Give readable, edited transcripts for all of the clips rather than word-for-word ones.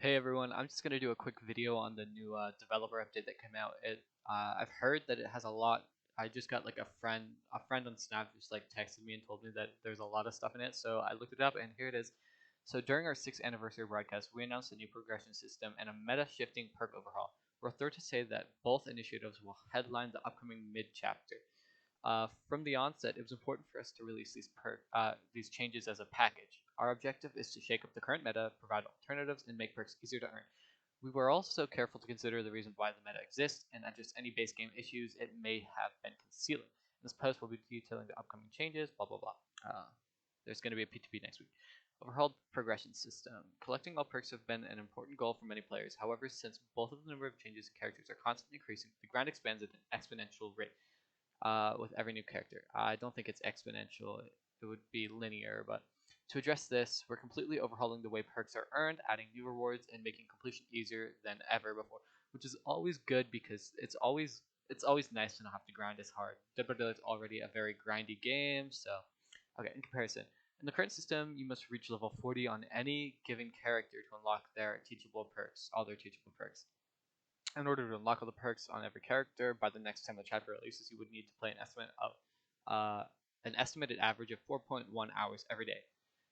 Hey everyone, I'm just gonna do a quick video on the new developer update that came out. I've heard that it has a lot. I just got like a friend on Snap just like texted me and told me that there's a lot of stuff in it. So I looked it up and here it is. So during our 6th anniversary broadcast, we announced a new progression system and a meta-shifting perk overhaul. We're thrilled to say that both initiatives will headline the upcoming mid-chapter. From the onset, it was important for us to release these changes as a package. Our objective is to shake up the current meta, provide alternatives, and make perks easier to earn. We were also careful to consider the reason why the meta exists and address any base game issues it may have been concealing. In this post, we'll be detailing the upcoming changes, blah blah blah. There's going to be a P2P next week. Overhauled progression system. Collecting all perks have been an important goal for many players. However, since both of the number of changes and characters are constantly increasing, the grind expands at an exponential rate with every new character. I don't think it's exponential, it would be linear, but to address this, we're completely overhauling the way perks are earned, adding new rewards, and making completion easier than ever before, which is always good because it's always nice to not have to grind as hard. Dbd is already a very grindy game, so okay, in comparison. In the current system, you must reach level 40 on any given character to unlock their teachable perks, all their teachable perks. In order to unlock all the perks on every character by the next time the chapter releases, you would need to play an estimated average of 4.1 hours every day.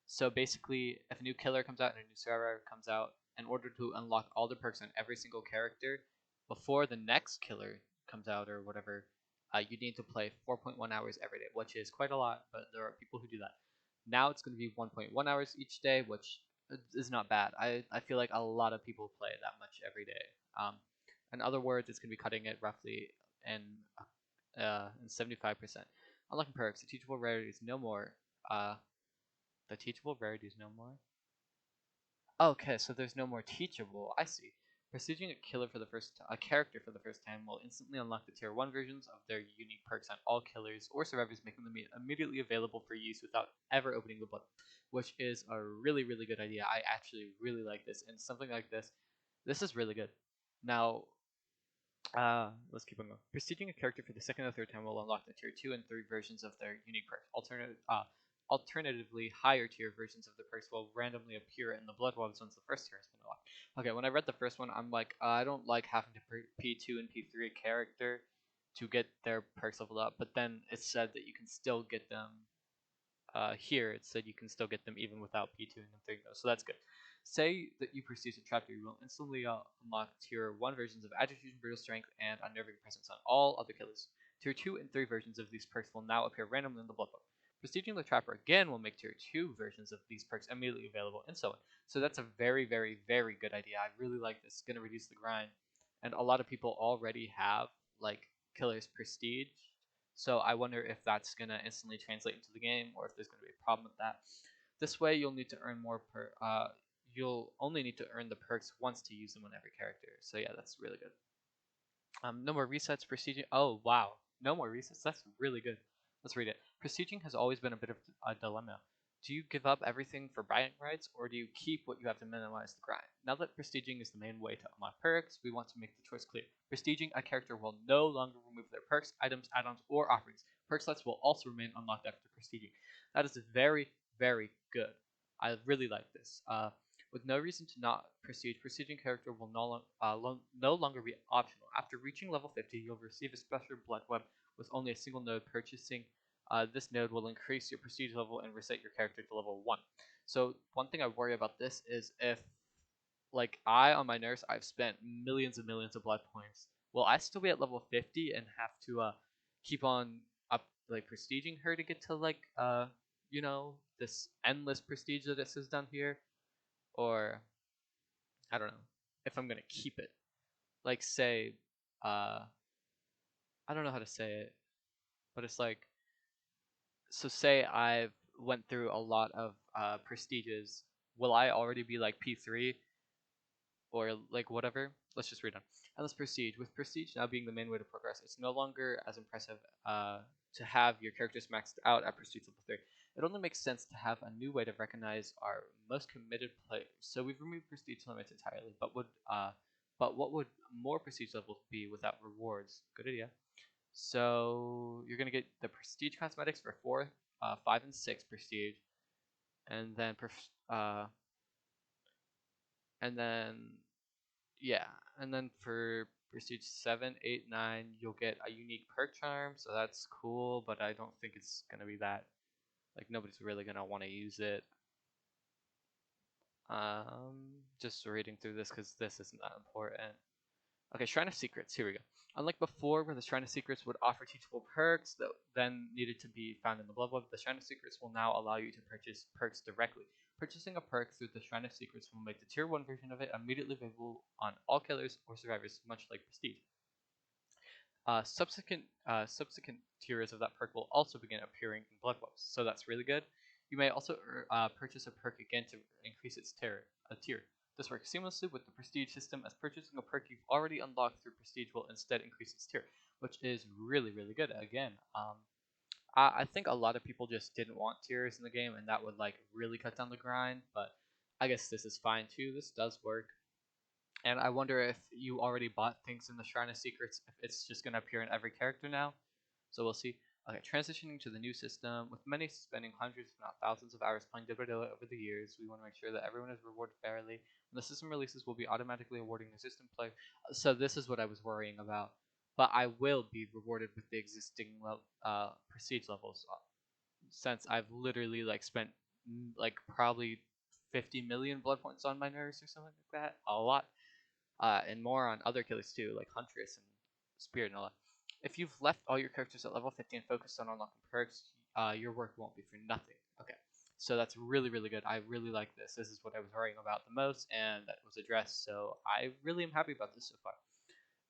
So basically, if a new killer comes out and a new server comes out, in order to unlock all the perks on every single character before the next killer comes out or whatever, you need to play 4.1 hours every day, which is quite a lot, but there are people who do that. Now it's going to be 1.1 hours each day, which is not bad. I feel like a lot of people play that much every day. In other words, it's going to be cutting it roughly in 75%. Unlocking perks, the teachable rarity is no more. The teachable rarity is no more. Okay, so there's no more teachable. I see. Prestiging a character for the first time will instantly unlock the tier 1 versions of their unique perks on all killers or survivors, making them immediately available for use without ever opening the book, which is a really, really good idea. I actually really like this, and something like this is really good. Now, let's keep on going. Prestiging a character for the second or third time will unlock the tier 2 and 3 versions of their unique perks. Alternatively, higher tier versions of the perks will randomly appear in the blood ones once the first tier has been unlocked. Okay, when I read the first one, I'm like, I don't like having to P2 and P3 a character to get their perks leveled up, but then it said that you can still get them here. It said you can still get them even without P2 and 3 though, so that's good. Say that you prestige a chapter, you will instantly unlock tier 1 versions of Agitation, Brutal Strength, and Unnerving Presence on all other killers. Tier 2 and 3 versions of these perks will now appear randomly in the Blood Book. Prestiging the Trapper again will make tier 2 versions of these perks immediately available, and so on. So that's a very, very, very good idea. I really like this. It's going to reduce the grind. And a lot of people already have, like, killers prestige. So I wonder if that's going to instantly translate into the game or if there's going to be a problem with that. This way, you'll only need to earn the perks once to use them on every character. So yeah, that's really good. No more resets, prestiging. Oh wow, no more resets. That's really good. Let's read it. Prestiging has always been a bit of a dilemma. Do you give up everything for bragging rights, or do you keep what you have to minimize the grind? Now that prestiging is the main way to unlock perks, we want to make the choice clear. Prestiging a character will no longer remove their perks, items, add-ons, or offerings. Perk slots will also remain unlocked after prestiging. That is very, very good. I really like this. With no reason to not prestige, prestiging character will no longer be optional. After reaching level 50, you'll receive a special blood web with only a single node. Purchasing this node will increase your prestige level and reset your character to level 1. So one thing I worry about this is if, like, on my nurse, I've spent millions and millions of blood points. Will I still be at level 50 and have to keep on up, like, prestiging her to get to, like, this endless prestige that it says down here? Or I don't know if I'm gonna keep it. Like, say, uh, I don't know how to say it, but it's like, so say I've went through a lot of prestiges. Will I already be like P3 or like whatever? Let's just read on. Endless prestige. With prestige now being the main way to progress, it's no longer as impressive to have your characters maxed out at prestige level 3. It only makes sense to have a new way to recognize our most committed players. So we've removed prestige limits entirely, but what would more prestige levels be without rewards? Good idea. So you're gonna get the prestige cosmetics for 4, 5, and 6 prestige, and then And then yeah, and then for Prestige 7, 8, 9, you'll get a unique perk charm, so that's cool, but I don't think it's gonna be that, like, nobody's really gonna want to use it. Just reading through this because this isn't that important. Okay, Shrine of Secrets, here we go. Unlike before, where the Shrine of Secrets would offer teachable perks that then needed to be found in the Blood Web, the Shrine of Secrets will now allow you to purchase perks directly. Purchasing a perk through the Shrine of Secrets will make the Tier 1 version of it immediately available on all killers or survivors, much like Prestige. Subsequent tiers of that perk will also begin appearing in Blood Webs, so that's really good. You may also purchase a perk again to increase its tier. This works seamlessly with the Prestige system, as purchasing a perk you've already unlocked through Prestige will instead increase its tier, which is really, really good. Again, I think a lot of people just didn't want tiers in the game, and that would like really cut down the grind, but I guess this is fine too. This does work. And I wonder if you already bought things in the Shrine of Secrets, if it's just going to appear in every character now. So we'll see. Okay, transitioning to the new system. With many spending hundreds, if not thousands of hours playing Dbd over the years, we want to make sure that everyone is rewarded fairly. When the system releases, we'll be automatically awarding the system play. So this is what I was worrying about. But I will be rewarded with the existing prestige levels, since I've literally like spent like probably 50 million blood points on my nurse or something like that. A lot. And more on other killers too, like Huntress and Spirit and all that. If you've left all your characters at level 50 and focused on unlocking perks, your work won't be for nothing. Okay, so that's really, really good. I really like this. This is what I was worrying about the most, and that was addressed, so I really am happy about this so far.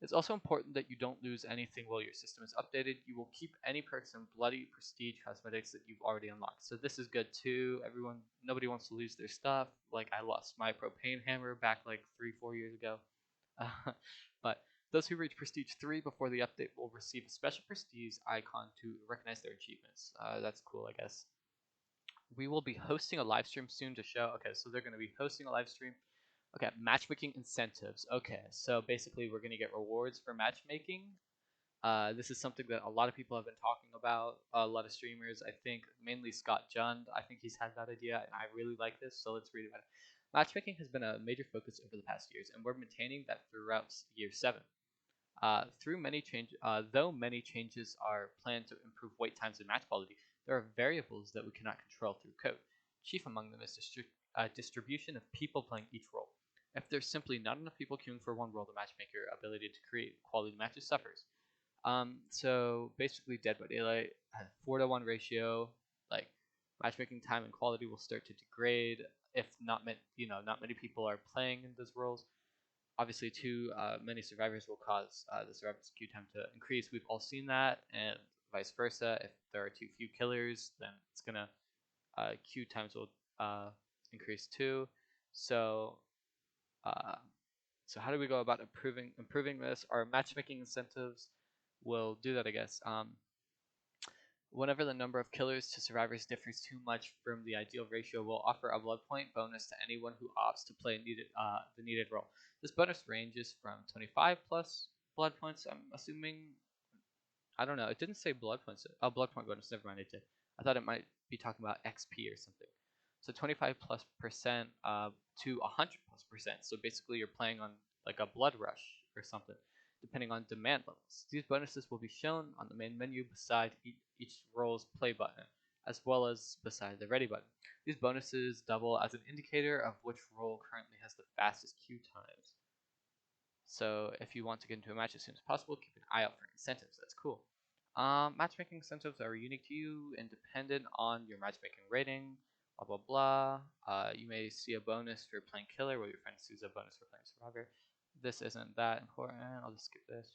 It's also important that you don't lose anything while your system is updated. You will keep any perks and bloody prestige cosmetics that you've already unlocked. So this is good too. Nobody wants to lose their stuff. Like I lost my propane hammer back like 3-4 years ago. But those who reach Prestige 3 before the update will receive a special Prestige icon to recognize their achievements. That's cool, I guess. We will be hosting a live stream soon to show. Okay, so they're going to be hosting a live stream. Okay, matchmaking incentives. Okay, so basically we're going to get rewards for matchmaking. This is something that a lot of people have been talking about. A lot of streamers, I think, mainly Scott Jund. I think he's had that idea, and I really like this. So let's read about it. Matchmaking has been a major focus over the past years, and we're maintaining that throughout year 7. Though many changes are planned to improve wait times and match quality, there are variables that we cannot control through code. Chief among them is distribution of people playing each role. If there's simply not enough people queuing for one role, the matchmaker ability to create quality matches suffers. So basically, Dead by Daylight has a 4-to-1 ratio. Like matchmaking time and quality will start to degrade if not many people are playing in those roles. Obviously, too many survivors will cause the survivor's queue time to increase. We've all seen that, and vice versa. If there are too few killers, then it's gonna queue times will increase too. So how do we go about improving this? Our matchmaking incentives will do that, I guess. Whenever the number of killers to survivors differs too much from the ideal ratio, we'll offer a blood point bonus to anyone who opts to play the needed role. This bonus ranges from 25 plus blood points, I'm assuming. I don't know. It didn't say blood points. Oh, blood point bonus. Never mind, it did. I thought it might be talking about XP or something. So 25 plus percent to 100 plus percent. So basically, you're playing on like a blood rush or something, depending on demand levels. These bonuses will be shown on the main menu beside each role's play button, as well as beside the ready button. These bonuses double as an indicator of which role currently has the fastest queue times. So if you want to get into a match as soon as possible, keep an eye out for incentives. That's cool. Matchmaking incentives are unique to you and dependent on your matchmaking rating. Blah blah blah. You may see a bonus for playing killer, while your friend sees a bonus for playing survivor. This isn't that important. I'll just skip this.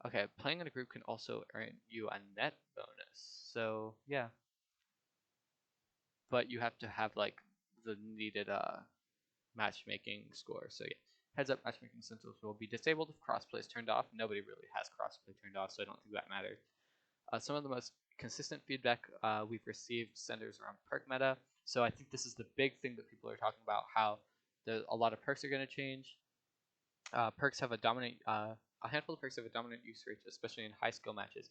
Okay, playing in a group can also earn you a net bonus. So yeah, but you have to have like the needed matchmaking score. So yeah, heads up, matchmaking incentives will be disabled if crossplay is turned off. Nobody really has crossplay turned off, so I don't think that matters. Some of the most consistent feedback we've received centers around perk meta. So I think this is the big thing that people are talking about, how a lot of perks are going to change. Perks have a handful of perks have a dominant use rate, especially in high skill matches.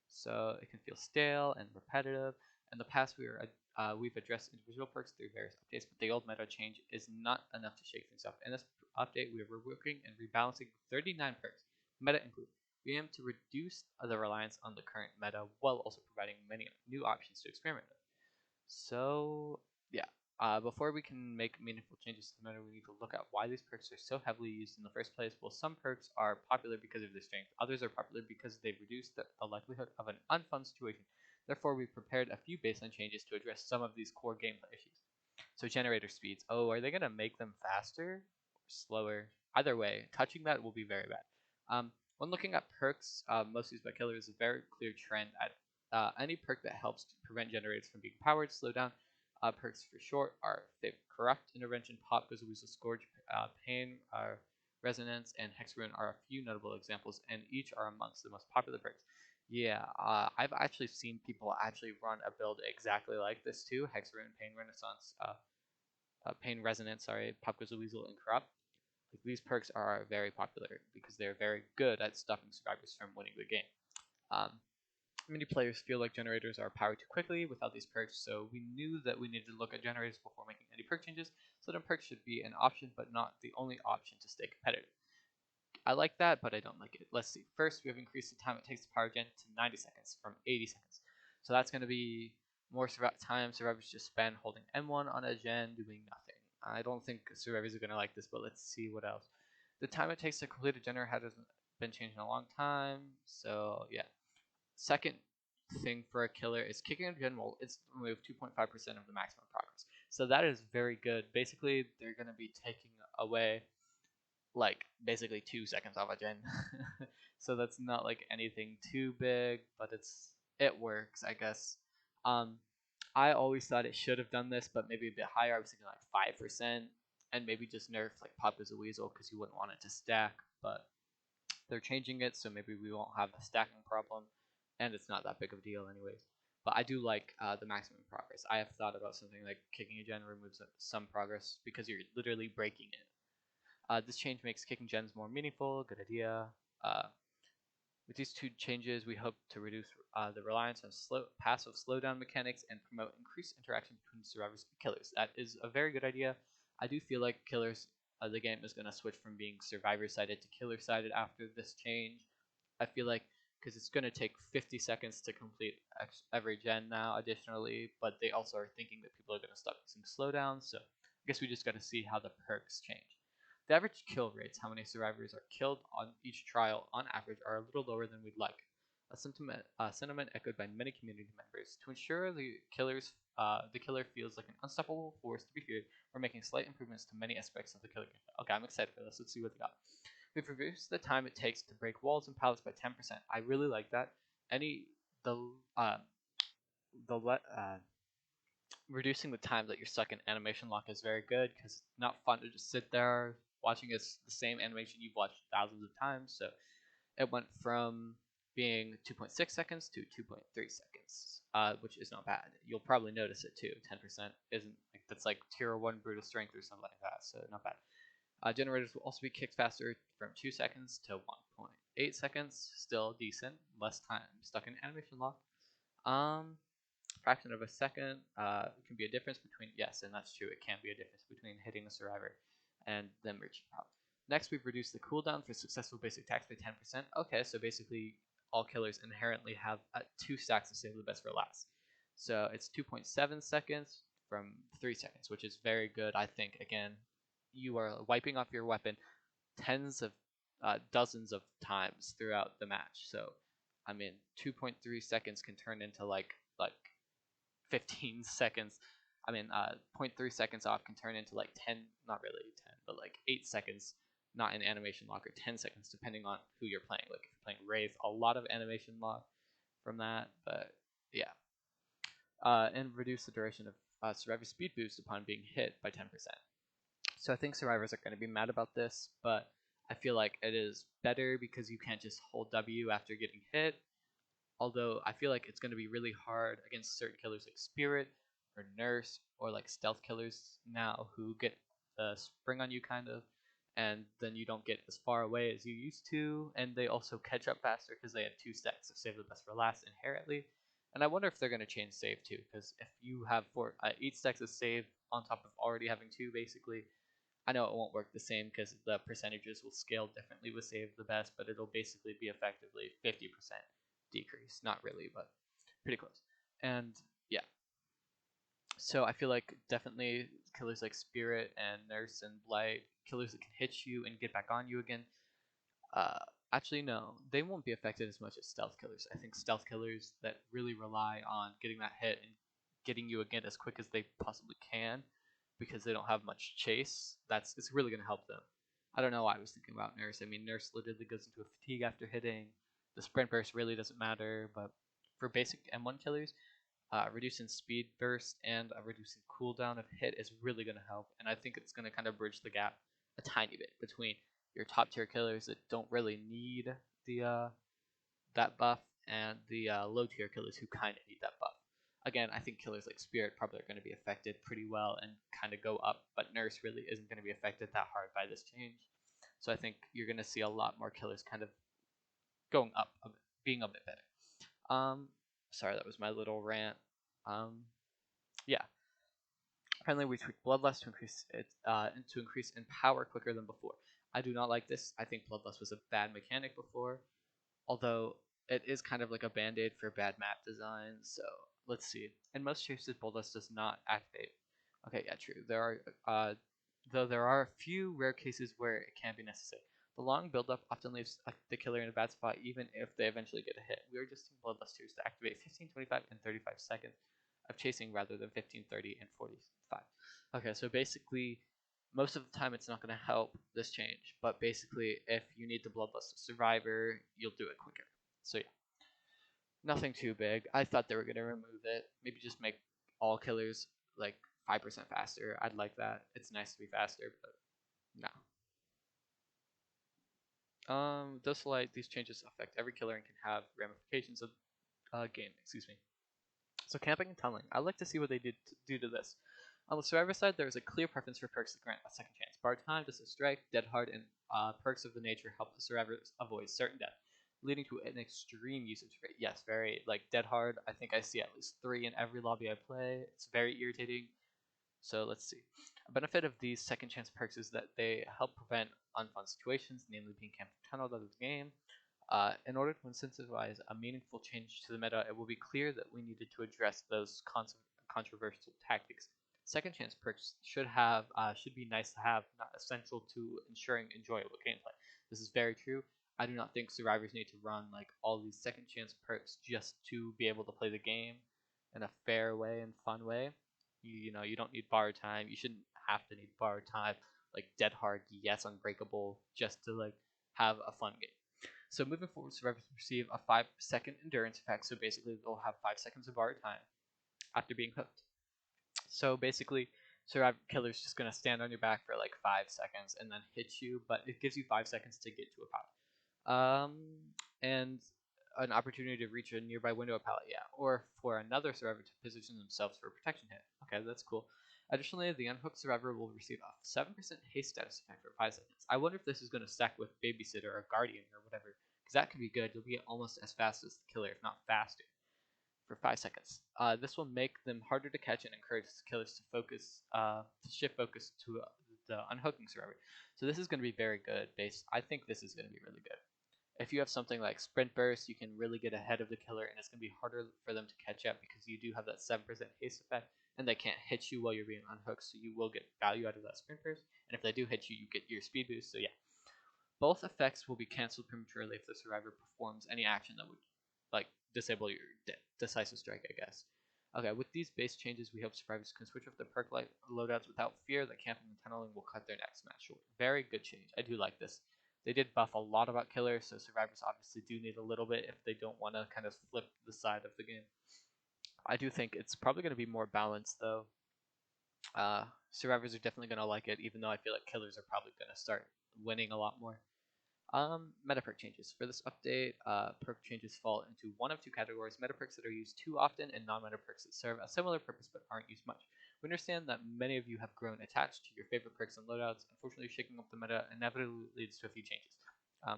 So it can feel stale and repetitive. In the past, we were we've addressed individual perks through various updates, but the old meta change is not enough to shake things up. In this update, we are reworking and rebalancing 39 perks, meta included. We aim to reduce the reliance on the current meta while also providing many new options to experiment with. So, yeah. Before we can make meaningful changes to the meta, we need to look at why these perks are so heavily used in the first place. Well, some perks are popular because of their strength, others are popular because they reduce the likelihood of an unfun situation. Therefore, we prepared a few baseline changes to address some of these core gameplay issues. So generator speeds. Oh, are they going to make them faster or slower? Either way, touching that will be very bad. When looking at perks, most used by killers, a very clear trend at any perk that helps to prevent generators from being powered, slow down. Perks for short are Corrupt, Intervention, Pop, Goes Weasel, Scourge, Pain, Resonance, and Hex Ruin are a few notable examples, and each are amongst the most popular perks. Yeah, I've actually seen people actually run a build exactly like this too. Hex Ruin, Pain Renaissance, Pain Resonance, sorry, Pop Goes Weasel, and Corrupt. Like, these perks are very popular because they're very good at stopping survivors from winning the game. Um, Many players feel like generators are powered too quickly without these perks, so we knew that we needed to look at generators before making any perk changes, so then perks should be an option but not the only option to stay competitive. I like that, but I don't like it. Let's see. First, we have increased the time it takes to power gen to 90 seconds from 80 seconds. So that's going to be more time survivors just spend holding M1 on a gen doing nothing. I don't think survivors are going to like this, but let's see what else. The time it takes to complete a generator hasn't been changed in a long time, so yeah. Second thing for a killer is kicking a gen will instantly remove 2.5% of the maximum progress. So that is very good. Basically, they're going to be taking away like basically 2 seconds off a gen. So that's not like anything too big, but it works, I guess. I always thought it should have done this, but maybe a bit higher. I was thinking like 5%, and maybe just nerf like Pop as a Weasel because you wouldn't want it to stack. But they're changing it, so maybe we won't have the stacking problem, and it's not that big of a deal anyways. But I do like the maximum progress. I have thought about something like kicking a gen removes some progress because you're literally breaking it. This change makes kicking gens more meaningful. Good idea. Uh, with these two changes, we hope to reduce the reliance on passive slowdown mechanics and promote increased interaction between survivors and killers. That is a very good idea. I do feel like killers, the game is going to switch from being survivor-sided to killer-sided after this change. I feel like because it's going to take 50 seconds to complete every gen now additionally, but they also are thinking that people are going to stop using slowdown, so I guess we just got to see how the perks change. The average kill rates, how many survivors are killed on each trial, on average, are a little lower than we'd like. A sentiment echoed by many community members. To ensure the killer feels like an unstoppable force to be feared, we're making slight improvements to many aspects of the killer gameplay. Okay, I'm excited for this. Let's see what they got. We've reduced the time it takes to break walls and pallets by 10%. I really like that. The reducing the time that you're stuck in animation lock is very good because it's not fun to just sit there watching the same animation you've watched thousands of times. So it went from being 2.6 seconds to 2.3 seconds, which is not bad. You'll probably notice it too. 10% isn't like that's like tier 1 brutal strength or something like that, so not bad. Generators will also be kicked faster from 2 seconds to 1.8 seconds. Still decent. Less time stuck in animation lock. Fraction of a second can be a difference between, yes, and that's true, it can be a difference between hitting a survivor and them reaching Pop. Next, we've reduced the cooldown for successful basic attacks by 10%. Okay, so basically all killers inherently have 2 stacks to save the best for last. So it's 2.7 seconds from 3 seconds, which is very good. I think, again, you are wiping off your weapon dozens of times throughout the match. So, I mean, 2.3 seconds can turn into like 15 seconds. I mean, 0.3 seconds off can turn into like 10, not really 10, but like 8 seconds, not in animation lock, or 10 seconds, depending on who you're playing. Like if you're playing Wraith, a lot of animation lock from that, but yeah. And reduce the duration of survivor speed boost upon being hit by 10%. So I think survivors are going to be mad about this, but I feel like it is better because you can't just hold W after getting hit. Although I feel like it's going to be really hard against certain killers like Spirit or Nurse or like stealth killers now who get the spring on you kind of, and then you don't get as far away as you used to, and they also catch up faster because they had 2 stacks of save the best for last inherently. And I wonder if they're going to change save too, because if you have each stacks of save on top of already having 2, basically, I know it won't work the same because the percentages will scale differently with save the best, but it'll basically be effectively 50% decrease. Not really, but pretty close. And yeah, so I feel like definitely killers like Spirit and Nurse and Blight, killers that can hit you and get back on you again. Uh, Actually, no, they won't be affected as much as stealth killers. I think stealth killers that really rely on getting that hit and getting you again as quick as they possibly can, because they don't have much chase. It's really gonna help them. I don't know why I was thinking about Nurse. I mean, Nurse literally goes into a fatigue after hitting. The sprint burst really doesn't matter, but for basic M1 killers, reducing speed burst and reducing cooldown of hit is really going to help, and I think it's going to kind of bridge the gap a tiny bit between your top tier killers that don't really need the that buff and the low tier killers who kind of need that buff. Again, I think killers like Spirit probably are going to be affected pretty well and kind of go up, but Nurse really isn't going to be affected that hard by this change. So I think you're going to see a lot more killers kind of going up, being a bit better. Sorry, that was my little rant. Yeah. Finally, we tweaked Bloodlust to increase in power quicker than before. I do not like this. I think Bloodlust was a bad mechanic before, although it is kind of like a band-aid for bad map design. So let's see. In most cases, Bloodlust does not activate. Okay, yeah, true. Though there are a few rare cases where it can be necessary. The long build-up often leaves the killer in a bad spot, even if they eventually get a hit. We are just using Bloodlust tiers to activate 15, 25, and 35 seconds of chasing rather than 15, 30, and 45. Okay, so basically, most of the time it's not going to help this change, but basically, if you need the Bloodlust Survivor, you'll do it quicker. So yeah, nothing too big. I thought they were going to remove it. Maybe just make all killers like 5% faster. I'd like that. It's nice to be faster, but no. Those these changes affect every killer and can have ramifications of game. Excuse me. So camping and tunneling. I'd like to see what they do to this. On the survivor side, there is a clear preference for perks that grant a second chance. Bar time, Distant Strike, Dead Hard, and perks of the nature help the survivors avoid certain death, leading to an extreme usage rate. Yes, very, like Dead Hard, I think I see at least 3 in every lobby I play. It's very irritating. So let's see. A benefit of these second chance perks is that they help prevent unfun situations, namely being camped or tunneled out of the game. In order to incentivize a meaningful change to the meta, it will be clear that we needed to address those controversial tactics. Second chance perks should be nice to have, not essential to ensuring enjoyable gameplay. This is very true. I do not think survivors need to run like all these second chance perks just to be able to play the game in a fair way and fun way. You don't need bar time. You shouldn't have to need bar time like Dead Hard, yes, Unbreakable, just to like have a fun game. So moving forward, survivors receive a 5-second endurance effect. So basically, they'll have 5 seconds of bar time after being hooked. So basically, survivor killer's just gonna stand on your back for like 5 seconds and then hit you, but it gives you 5 seconds to get to a pallet. And an opportunity to reach a nearby window of pallet, yeah, or for another survivor to position themselves for a protection hit. Okay, that's cool. Additionally, the unhooked survivor will receive a 7% haste status effect for 5 seconds. I wonder if this is going to stack with Babysitter or Guardian or whatever, because that could be good. You'll get almost as fast as the killer, if not faster, for 5 seconds. This will make them harder to catch and encourage killers to shift focus to the unhooking survivor. So this is going to be very good. I think this is going to be really good. If you have something like Sprint Burst, you can really get ahead of the killer, and it's going to be harder for them to catch up because you do have that 7% haste effect, and they can't hit you while you're being unhooked, so you will get value out of that Sprint Burst. And if they do hit you, you get your speed boost. So yeah, both effects will be canceled prematurely if the survivor performs any action that would like disable your decisive strike, I guess. Okay, with these base changes, we hope survivors can switch off their perk loadouts without fear that camping and tunneling will cut their next match short. Very good change. I do like this. They did buff a lot about killers, so survivors obviously do need a little bit if they don't want to kind of flip the side of the game. I do think it's probably going to be more balanced, though. Survivors are definitely going to like it, even though I feel like killers are probably going to start winning a lot more. Meta perk changes. For this update, perk changes fall into one of two categories: meta perks that are used too often and non-meta perks that serve a similar purpose but aren't used much. We understand that many of you have grown attached to your favorite perks and loadouts. Unfortunately, shaking up the meta inevitably leads to a few changes.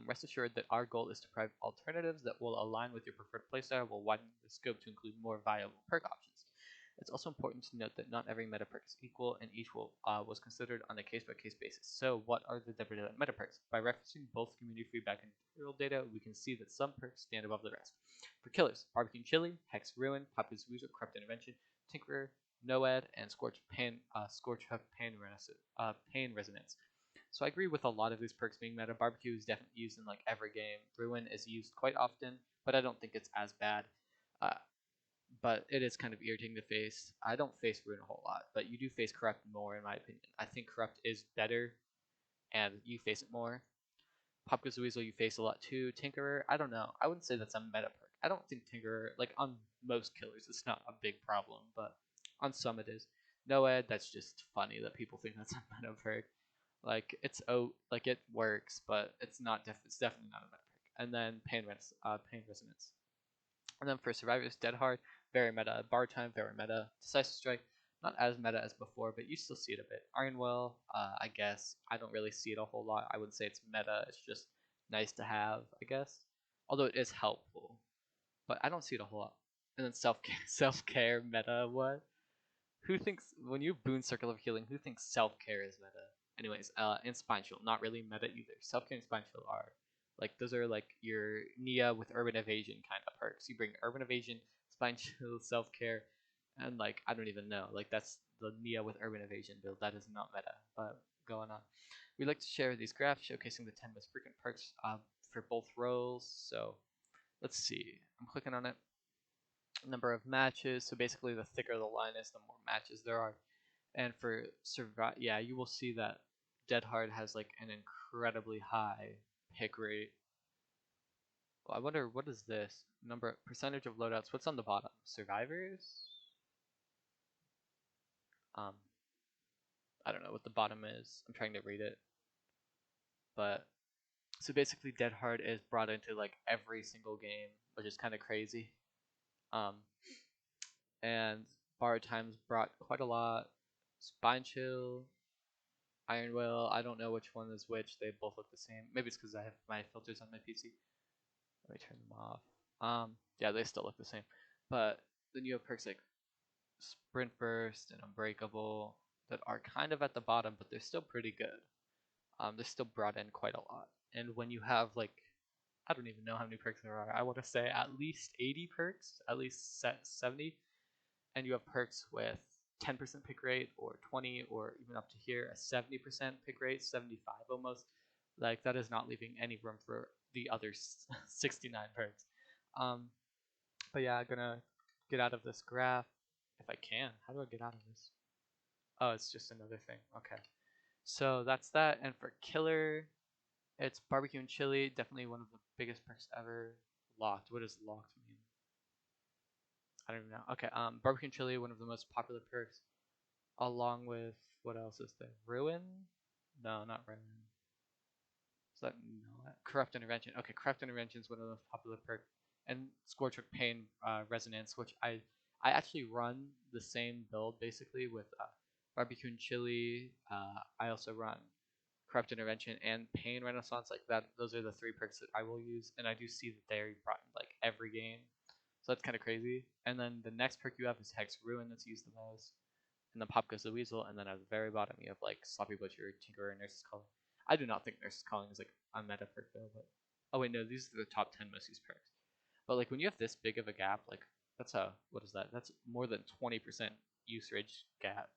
Rest assured that our goal is to provide alternatives that will align with your preferred playstyle while widening the scope to include more viable perk options. It's also important to note that not every meta perk is equal, and each was considered on a case-by-case basis. So, what are the different meta perks? By referencing both community feedback and tutorial data, we can see that some perks stand above the rest. For killers, Barbecue Chili, Hex Ruin, Papu's Weasel, Corrupt Intervention, Tinkerer, Noed, and Scorch Pain Resonance. So I agree with a lot of these perks being meta. Barbecue is definitely used in like every game. Ruin is used quite often, but I don't think it's as bad. Uh, but it is kind of irritating to face. I don't face Ruin a whole lot, but you do face Corrupt more, in my opinion. I think Corrupt is better, and you face it more. Popgoes Weasel you face a lot too. Tinkerer, I don't know. I wouldn't say that's a meta perk. I don't think Tinkerer, like on most killers, it's not a big problem, but on some it is. Noed, that's just funny that people think that's a meta perk. Like like it works, but it's not. It's definitely not a meta perk. And then Pain Resonance. And then for survivors, Dead Hard, very meta. Bar Time, very meta. Decisive Strike, not as meta as before, but you still see it a bit. Iron Will, I guess I don't really see it a whole lot. I wouldn't say it's meta. It's just nice to have, I guess. Although it is helpful, but I don't see it a whole lot. And then self care meta. What? Who thinks when you boon Circle of Healing? Who thinks self care is meta? Anyways, and Spine Shield, not really meta either. Self care and Spine Shield are like those are like your Nia with Urban Evasion kind of perks. You bring Urban Evasion, Spine Shield, self care, and like I don't even know. Like that's the Nia with Urban Evasion build. That is not meta. But going on, we like to share these graphs showcasing the 10 most frequent perks for both roles. So let's see. I'm clicking on it. Number of matches. So basically, the thicker the line is, the more matches there are. And for survive, yeah, you will see that Dead Hard has like an incredibly high pick rate. Well, I wonder what is this number percentage of loadouts? What's on the bottom? Survivors. Um, I don't know what the bottom is. I'm trying to read it, but so basically, Dead Hard is brought into like every single game, which is kind of crazy. Um, and Bar Times brought quite a lot. Spine Chill, Iron Will, I don't know which one is which. They both look the same. Maybe it's because I have my filters on my PC. Let me turn them off. Yeah, they still look the same. But then you have perks like Sprint Burst and Unbreakable that are kind of at the bottom, but they're still pretty good. They're still brought in quite a lot. And when you have like, I don't even know how many perks there are. I want to say at least 80 perks, at least 70, and you have perks with 10% pick rate or 20 or even up to here a 70% pick rate, 75 almost. Like that is not leaving any room for the other 69 perks. But yeah, I'm gonna get out of this graph if I can. How do I get out of this? Oh, it's just another thing. Okay. So that's that. And for killer, it's barbecue and chili. Definitely one of the biggest perks ever. Locked. What does locked mean? I don't even know. Okay. Barbecue and chili, one of the most popular perks, along with what else is there? Ruin? No, not Ruin. Is that no? Corrupt Intervention. Okay, Corrupt Intervention is one of the most popular perks, and Scorch Pain Resonance, which I actually run the same build basically with barbecue and chili. I also run Corrupt Intervention and Pain Renaissance. Like that, those are the three perks that I will use, and I do see that they're brought in like every game, so that's kind of crazy. And then the next perk you have is Hex Ruin, that's used the most. And then Pop Goes the Weasel, and then at the very bottom you have like Sloppy Butcher, Tinkerer, and Nurse's Calling. I do not think Nurse's Calling is like a meta perk though, but oh wait, no, these are the top 10 most used perks. But like when you have this big of a gap, like that's a what is that? That's more than 20% use rate gap.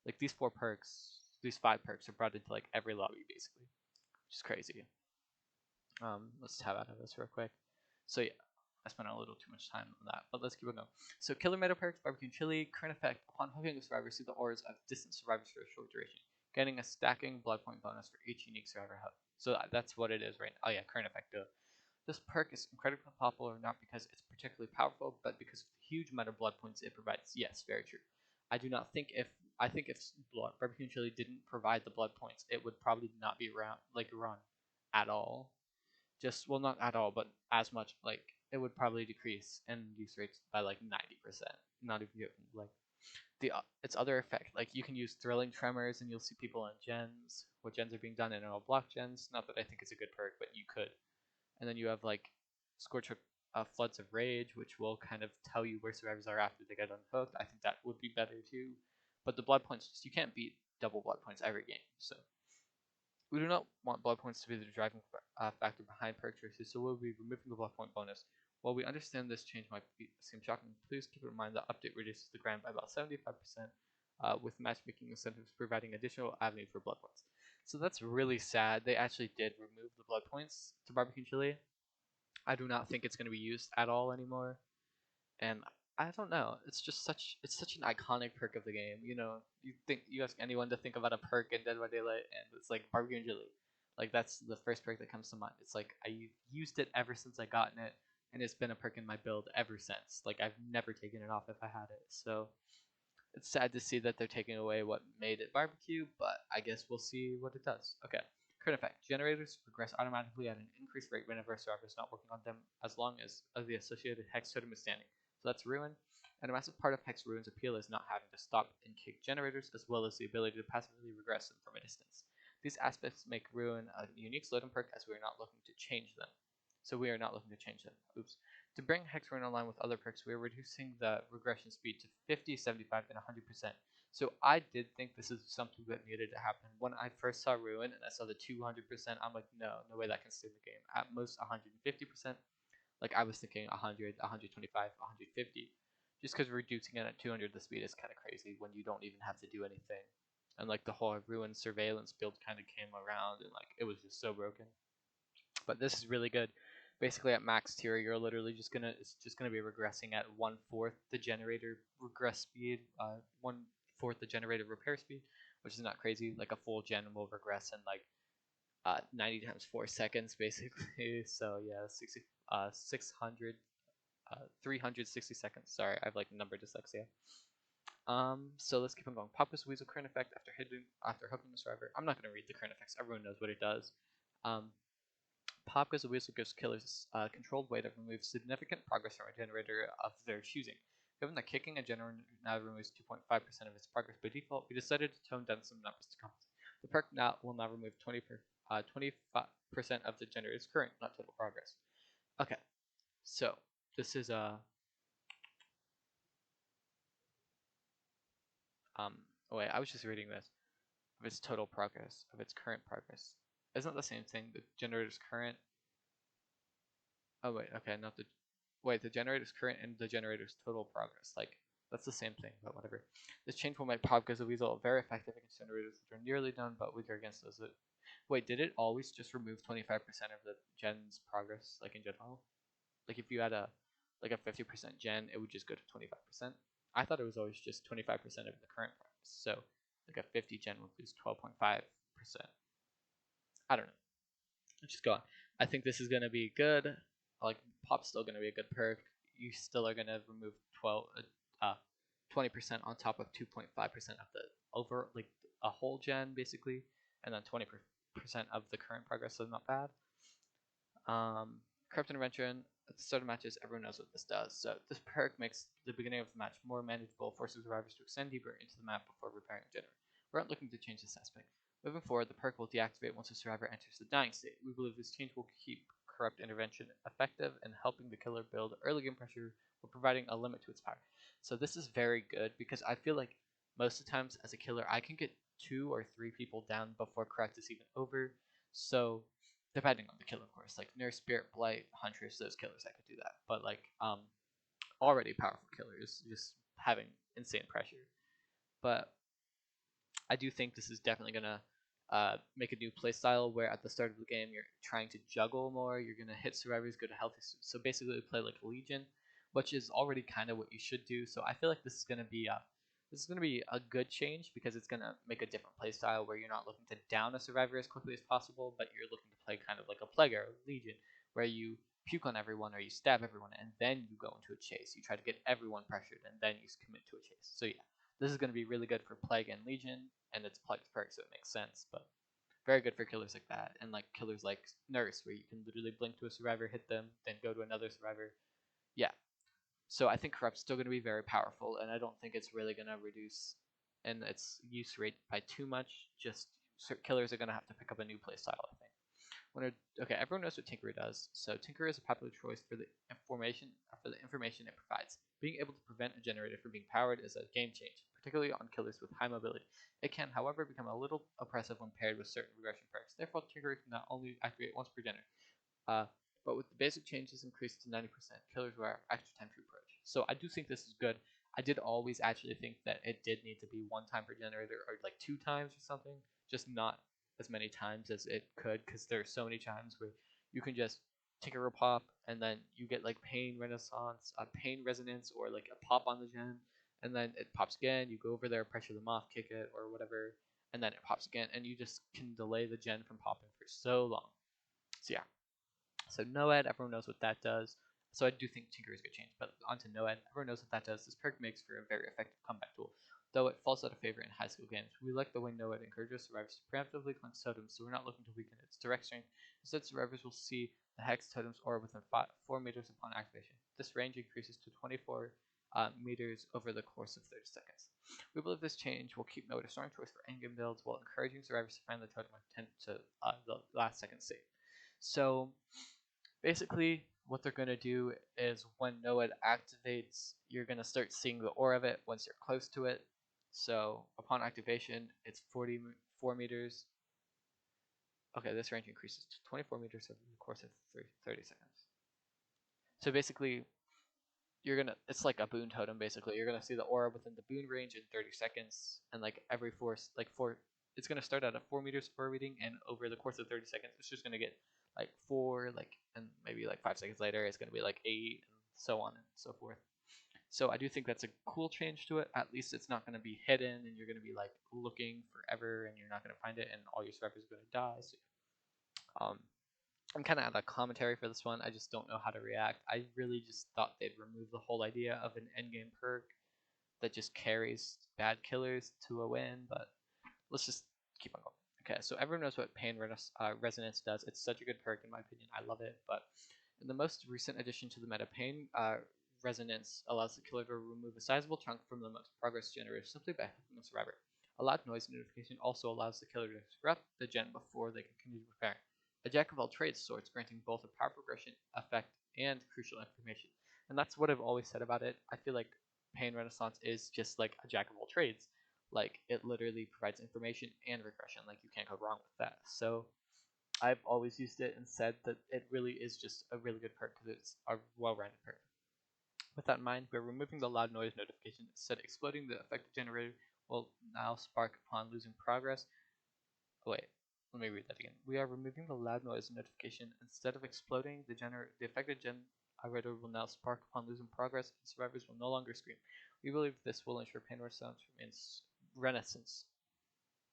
Like these four perks, these five perks are brought into like every lobby basically, which is crazy. Let's tab out of this real quick. So yeah, I spent a little too much time on that, but let's keep it going. So killer meta perks, barbecue and chili, current effect. Upon hooking a survivor, see the auras of distant survivors for a short duration, getting a stacking blood point bonus for each unique survivor hub. So that's what it is right now. Oh yeah, current effect. This perk is incredibly popular not because it's particularly powerful, but because of the huge amount of blood points it provides. Yes, very true. I do not think if barbecue and chili didn't provide the blood points, it would probably not be run at all. Just well, not at all, but as much. Like it would probably decrease in use rates by like 90%. Not even like its other effect, like you can use thrilling tremors and you'll see people on gens. What gens are being done, and it'll block gens. Not that I think it's a good perk, but you could. And then you have like Scorch Floods of Rage, which will kind of tell you where survivors are after they get unhooked. I think that would be better too. But the blood points, you can't beat double blood points every game. So we do not want blood points to be the driving factor behind perk choices, so we'll be removing the blood point bonus. While we understand this change might seem shocking, please keep in mind that update reduces the grind by about 75%, with matchmaking incentives providing additional avenue for blood points. So that's really sad. They actually did remove the blood points to barbecue chili. I do not think it's going to be used at all anymore, and I don't know. It's such an iconic perk of the game. You know, you ask anyone to think about a perk in Dead by Daylight, and it's like barbecue and chili. Like that's the first perk that comes to mind. It's like I used it ever since I gotten it, and it's been a perk in my build ever since. Like I've never taken it off if I had it. So it's sad to see that they're taking away what made it barbecue, but I guess we'll see what it does. Okay. Current effect. Generators progress automatically at an increased rate whenever a survivor is not working on them, as long as the associated hex totem is standing. So that's Ruin. And a massive part of Hex Ruin's appeal is not having to stop and kick generators, as well as the ability to passively regress them from a distance. These aspects make Ruin a unique slowdown perk, as we are not looking to change them. Oops. To bring Hex Ruin online with other perks, we are reducing the regression speed to 50, 75, and 100%. So I did think this is something that needed to happen. When I first saw Ruin and I saw the 200%, I'm like, no way that can stay in the game. At most 150%. Like I was thinking 100, 125, 150. Just because reducing it at 200, the speed is kind of crazy when you don't even have to do anything. And like the whole Ruin surveillance build kind of came around, and like it was just so broken. But this is really good. Basically at max tier, you're literally it's just gonna be regressing at 1/4 the generator regress speed, 1/4 the generator repair speed, which is not crazy. Like a full gen will regress in like 90 times 4 seconds basically. So yeah, 600, 360 seconds. Sorry, I have like number dyslexia. So let's keep on going. Pop's Weasel current effect after hooking the survivor. I'm not gonna read the current effects. Everyone knows what it does. Pop goes a Weasel gives killers a controlled way that removes significant progress from a generator of their choosing. Given that kicking a generator now removes 2.5% of its progress by default, we decided to tone down some numbers to compensate. The perk will now remove 25% of the generator's current, not total progress. Okay, so this is wait, I was just reading this. Of its total progress, of its current progress. Isn't the same thing? The generator's current. Oh wait, okay, not the. Wait, the generator's current and the generator's total progress. Like that's the same thing, but whatever. This change will make Pop as a Weasel very effective against generators that are nearly done, but weaker against those that. Wait, did it always just remove 25% of the gen's progress, like in general? Like if you had a 50% gen, it would just go to 25%. I thought it was always just 25% of the current progress. So like a 50 gen would lose 12.5%. I don't know. Let's just go on. I think this is gonna be good. Like Pop's still gonna be a good perk. You still are gonna remove 20% on top of 2.5% of the over like a whole gen basically, and then 20% of the current progress. So not bad. Corrupt Intervention. At the start of matches, everyone knows what this does. So this perk makes the beginning of the match more manageable, forcing survivors to extend deeper into the map before repairing a generator. We aren't looking to change this aspect. Moving forward, the perk will deactivate once a survivor enters the dying state. We believe this change will keep Corrupt Intervention effective and helping the killer build early game pressure while providing a limit to its power. So this is very good because I feel like most of the times as a killer, I can get 2 or 3 people down before Corrupt is even over. So depending on the killer, of course, like Nurse, Spirit, Blight, Huntress, those killers, I could do that. But like already powerful killers, just having insane pressure. But I do think this is definitely gonna make a new playstyle where at the start of the game you're trying to juggle more. You're gonna hit survivors, go to healthy, so basically play like Legion, which is already kind of what you should do. So I feel like this is gonna be a good change because it's gonna make a different playstyle where you're not looking to down a survivor as quickly as possible, but you're looking to play kind of like a Plague or a Legion, where you puke on everyone or you stab everyone and then you go into a chase. You try to get everyone pressured and then you commit to a chase. So yeah, this is going to be really good for Plague and Legion, and it's Plague's perk, so it makes sense, but very good for killers like that, and like killers like Nurse, where you can literally blink to a survivor, hit them, then go to another survivor. Yeah. So I think Corrupt's still going to be very powerful, and I don't think it's really going to reduce in its use rate by too much. Just killers are going to have to pick up a new playstyle, I think. Okay, everyone knows what Tinkerer does. So Tinkerer is a popular choice for the information it provides. Being able to prevent a generator from being powered is a game change, particularly on killers with high mobility. It can, however, become a little oppressive when paired with certain regression perks. Therefore, Tinkerer can not only activate once per generator, uh, but with the basic changes increased to 90%, killers will have extra time to approach. So I do think this is good. I did always actually think that it did need to be 1 time per generator or like 2 times or something, just not as many times as it could, because there are so many times where you can just tinker a pop and then you get like pain renaissance, pain resonance, or like a pop on the gen, and then it pops again. You go over there, pressure them off, kick it, or whatever, and then it pops again, and you just can delay the gen from popping for so long. So yeah. So Noed, everyone knows what that does. So I do think Tinker is a good change, but onto Noed, everyone knows what that does. This perk makes for a very effective comeback tool, though it falls out of favor in high skill games. We like the way Noed encourages survivors to preemptively cleanse totems, so we're not looking to weaken its direct strength. Instead, survivors will see the hex totems aura within 4 meters upon activation. This range increases to 24 meters over the course of 30 seconds. We believe this change will keep Noed a strong choice for endgame builds while encouraging survivors to find the totem on 10 to the last second save. So basically, what they're going to do is when Noed activates, you're going to start seeing the aura of it once you're close to it. So upon activation, it's 44 meters. Okay, this range increases to 24 meters over the course of 30 seconds. So basically, it's like a boon totem basically. You're gonna see the aura within the boon range in 30 seconds, and like every it's gonna start at a 4 meters aura reading, and over the course of 30 seconds, it's just gonna get like 4, and maybe like 5 seconds later, it's gonna be like 8, and so on and so forth. So I do think that's a cool change to it. At least it's not gonna be hidden, and you're gonna be like looking forever, and you're not gonna find it, and all your survivors are gonna die. So I'm kind of at a commentary for this one. I just don't know how to react. I really just thought they'd remove the whole idea of an endgame perk that just carries bad killers to a win, but let's just keep on going. Okay, so everyone knows what Pain Resonance does. It's such a good perk in my opinion. I love it, but in the most recent addition to the meta, Pain Resonance allows the killer to remove a sizable chunk from the most progress generator simply by hooking the survivor. A loud noise notification also allows the killer to disrupt the gen before they can continue preparing. A jack of all trades sorts, granting both a power progression effect and crucial information. And that's what I've always said about it. I feel like Pain Renaissance is just like a jack of all trades. Like, it literally provides information and regression. Like, you can't go wrong with that. So I've always used it and said that it really is just a really good perk because it's a well-rounded perk. With that in mind, we're removing the loud noise notification. Instead, exploding the effective generator will now spark upon losing progress. Oh, wait, let me read that again. We are removing the loud noise notification. Instead of exploding, the affected generator will now spark upon losing progress, and survivors will no longer scream. We believe this will ensure Pain Resonance remains Renaissance.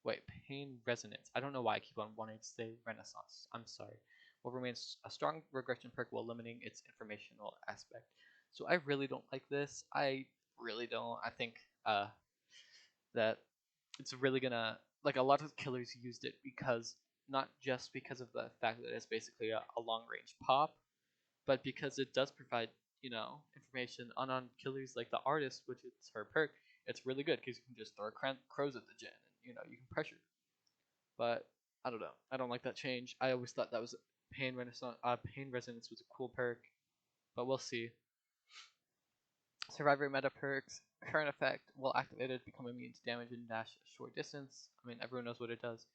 Wait, Pain Resonance. I don't know why I keep on wanting to say Renaissance. I'm sorry. Will remain a strong regression perk while limiting its informational aspect. So I really don't like this. I really don't. I think that it's really gonna, like, a lot of killers used it because not just because of the fact that it's basically a long range pop, but because it does provide information on killers like the artist, which is her perk. It's really good because you can just throw crows at the gen and you can pressure. But I don't know. I don't like that change. I always thought that was Pain Resonance was a cool perk, but we'll see. Survivor meta perks. Current effect, while activated, become immune to damage and dash a short distance. I mean, everyone knows what it does.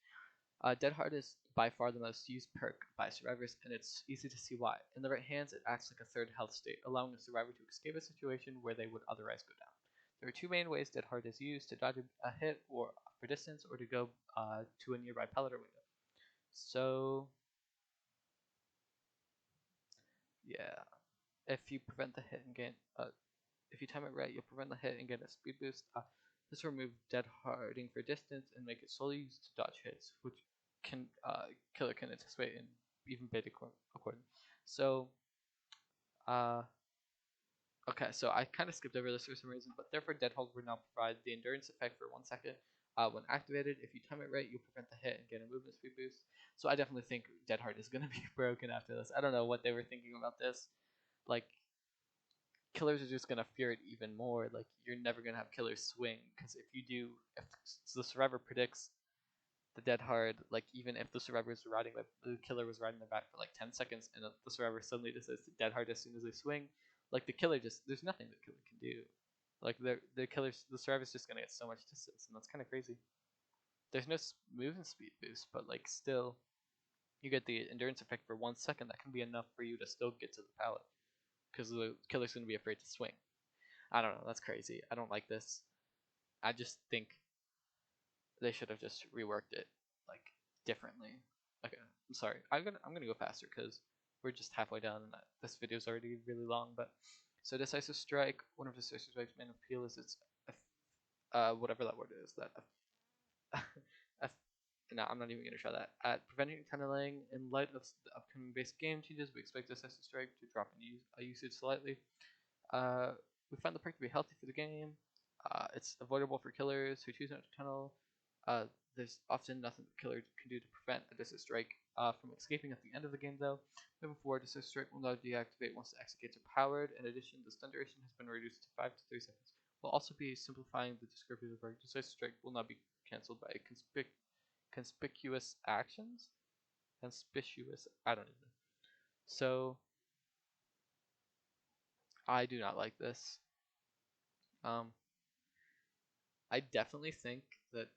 Dead Hard is by far the most used perk by survivors, and it's easy to see why. In the right hands, it acts like a third health state, allowing a survivor to escape a situation where they would otherwise go down. There are 2 main ways Dead Hard is used: to dodge a hit or for distance, or to go to a nearby pellet or window. So, yeah, if you prevent the hit and gain if you time it right, you'll prevent the hit and get a speed boost. This will remove dead harding for distance and make it solely used to dodge hits, which killer can anticipate and even bait accordingly. So, okay, so I kind of skipped over this for some reason, but therefore Dead Hold will now provide the endurance effect for 1 second. When activated, if you time it right, you'll prevent the hit and get a movement speed boost. So I definitely think Dead Hard is going to be broken after this. I don't know what they were thinking about this. Like, killers are just gonna fear it even more. Like you're never gonna have killers swing because if you do, if the survivor predicts the dead hard, like even if the survivor is riding the killer was riding their back for like 10 seconds and the survivor suddenly decides to dead hard as soon as they swing, like the killer just there's nothing the killer can do. Like the survivor's just gonna get so much distance, and that's kind of crazy. There's no movement speed boost, but like still, you get the endurance effect for 1 second. That can be enough for you to still get to the pallet because the killer's gonna be afraid to swing. I don't know. That's crazy. I don't like this. I just think they should have just reworked it like differently. Okay, I'm sorry. I'm gonna go faster because we're just halfway done and this video is already really long. But so decisive strike. One of decisive strike's main appeal is its whatever that word is. That no, I'm not even gonna try that. At preventing tunneling in light of the upcoming base game changes, we expect decisive strike to drop in usage slightly. We find the perk to be healthy for the game. It's avoidable for killers who choose not to tunnel. There's often nothing the killer can do to prevent a Decisive Strike from escaping at the end of the game, though. Moving forward, Decisive Strike will not deactivate once the exit gates are powered. In addition, the stun duration has been reduced to 5 to 3 seconds. We'll also be simplifying the description of the perk. Decisive Strike will not be cancelled by conspicuous actions? Conspicuous, I don't even know. So, I do not like this. I definitely think that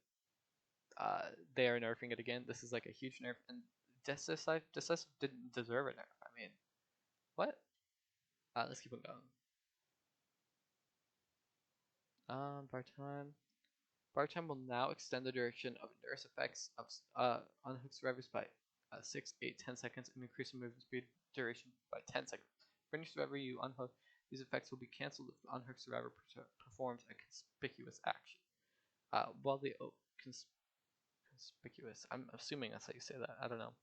they are nerfing it again. This is like a huge nerf, and Decisive didn't deserve a nerf. I mean, what? Let's keep on going. Bar time. Bar time will now extend the duration of endurance effects of unhooked survivors by 6, 8, 10 seconds, and increase the movement speed duration by 10 seconds. For any survivor you unhook, these effects will be cancelled if the unhooked survivor performs a conspicuous action. While the conspicuous, I'm assuming that's how you say that. I don't know.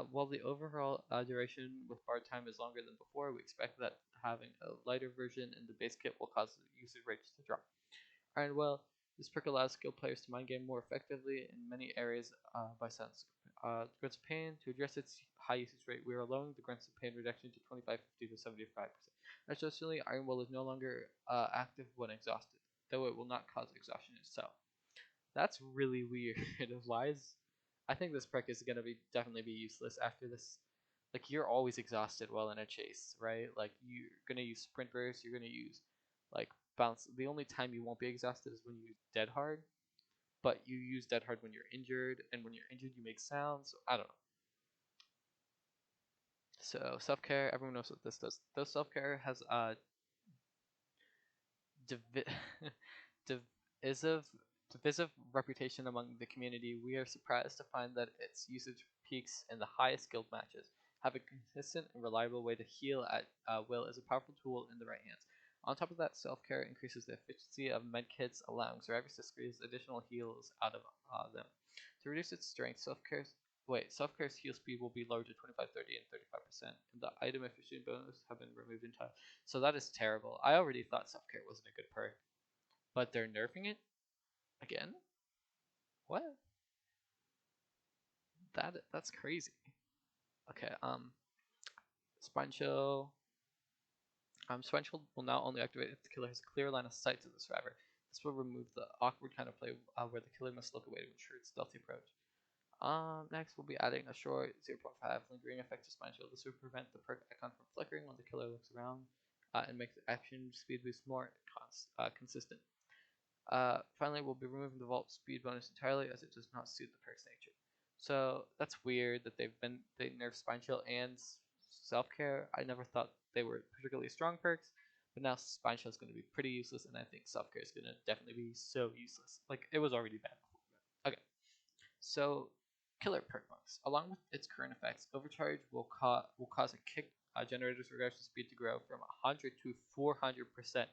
While the overall duration with bar time is longer than before, we expect that having a lighter version in the base kit will cause the usage rates to drop. Alright, well, this perk allows skilled players to mind game more effectively in many areas by sense. Grunts of Pain, to address its high usage rate, we are lowering the Grunts of Pain reduction to 25, 50 to 75%. Additionally, Iron Will is no longer active when exhausted, though it will not cause exhaustion itself. That's really weird. Why is I think this perk is gonna be definitely be useless after this. Like you're always exhausted while in a chase, right? Like you're gonna use sprint burst, you're gonna use like bounce. The only time you won't be exhausted is when you use dead hard, but you use dead hard when you're injured, and when you're injured you make sounds. So I don't know. So self care, everyone knows what this does. Though self care has divisive divisive reputation among the community, we are surprised to find that its usage peaks in the highest skilled matches. Having a consistent and reliable way to heal at will is a powerful tool in the right hands. On top of that, self-care increases the efficiency of medkits, allowing survivors to squeeze additional heals out of them. To reduce its strength, self-care's heal speed will be lowered to 25, 30, and 35%, and the item efficiency bonus have been removed entirely. So that is terrible. I already thought self-care wasn't a good perk, but they're nerfing it again? What? That's crazy. Okay, Spine Chill. Spine Chill will now only activate if the killer has a clear line of sight to the survivor. This will remove the awkward kind of play where the killer must look away to ensure its stealthy approach. Next we'll be adding a short 0.5 lingering effect to Spine Chill. This will prevent the perk icon from flickering when the killer looks around, and make the action speed boost more consistent. Finally, we'll be removing the vault speed bonus entirely as it does not suit the perk's nature. So that's weird that they nerfed Spine Chill and Self Care. I never thought they were particularly strong perks, but now Spine Chill is going to be pretty useless, and I think Self Care is going to definitely be so useless. Like it was already bad before. Okay, so killer perk bonus. Along with its current effects, Overcharge will cause a kick generator's regression speed to grow from 100 to 400%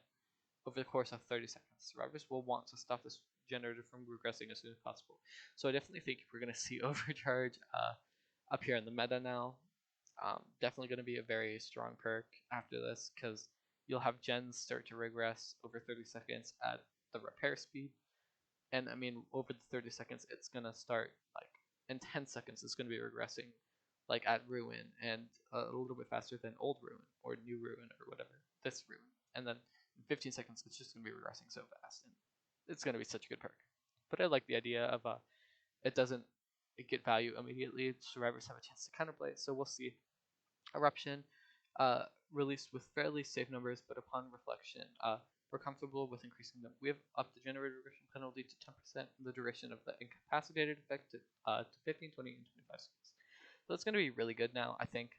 over the course of 30 seconds. Survivors will want to stop this generator from regressing as soon as possible. So I definitely think we're going to see Overcharge up here in the meta now. Definitely going to be a very strong perk after this because you'll have gens start to regress over 30 seconds at the repair speed. And I mean, over the 30 seconds, it's going to start like in 10 seconds, it's going to be regressing like at Ruin and a little bit faster than Old Ruin or New Ruin or whatever. this room, and then in 15 seconds it's just gonna be regressing so fast, and it's gonna be such a good perk. But I like the idea of it doesn't get value immediately. Survivors have a chance to counterplay it, so we'll see. Eruption, released with fairly safe numbers, but upon reflection, we're comfortable with increasing them. We have up the generator regression penalty to 10% and the duration of the incapacitated effect to 15, 20, and 25 seconds. So that's going to be really good now, I think.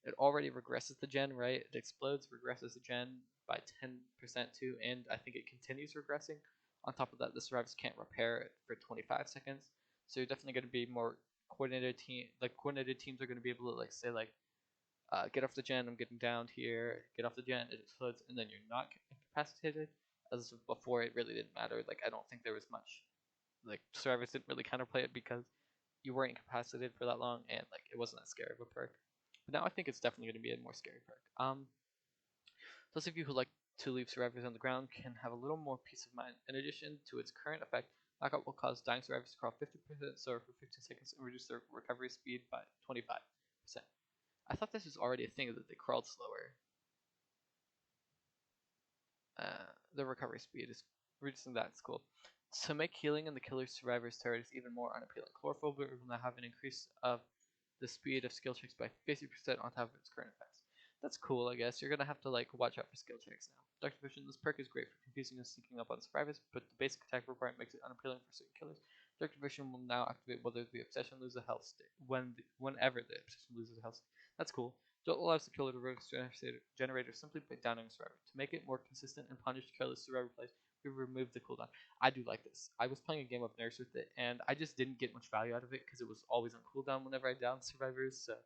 It already regresses the gen, right? It explodes, regresses the gen by 10% too, and I think it continues regressing. On top of that, the survivors can't repair it for 25 seconds, so you're definitely going to be more coordinated team. Like coordinated teams are going to be able to like say like, get off the gen, I'm getting downed here. Get off the gen, it explodes, and then you're not incapacitated. As before, it really didn't matter. Like I don't think there was much. Like survivors didn't really counterplay it because you weren't incapacitated for that long, and like it wasn't that scary of a perk. But now I think it's definitely going to be a more scary perk. Those of you who like to leave survivors on the ground can have a little more peace of mind. In addition to its current effect, knockout will cause dying survivors to crawl 50% slower for 15 seconds and reduce their recovery speed by 25%. I thought this was already a thing that they crawled slower. The recovery speed is reducing that. It's cool. To make healing in the killer survivor's turret is even more unappealing. Chlorophobia will now have an increase of the speed of skill checks by 50% on top of its current effects. That's cool, I guess. You're gonna have to like watch out for skill checks now. Dark Vision, this perk is great for confusing and sneaking up on survivors, but the basic attack requirement makes it unappealing for certain killers. Dark Vision will now activate whether the obsession loses a health state whenever the obsession loses a health state. That's cool. Jolt allows the killer to reverse generator simply by downing a survivor. To make it more consistent and punish careless survivor plays, we removed the cooldown. I do like this. I was playing a game of Nurse with it, and I just didn't get much value out of it because it was always on cooldown whenever I downed survivors. So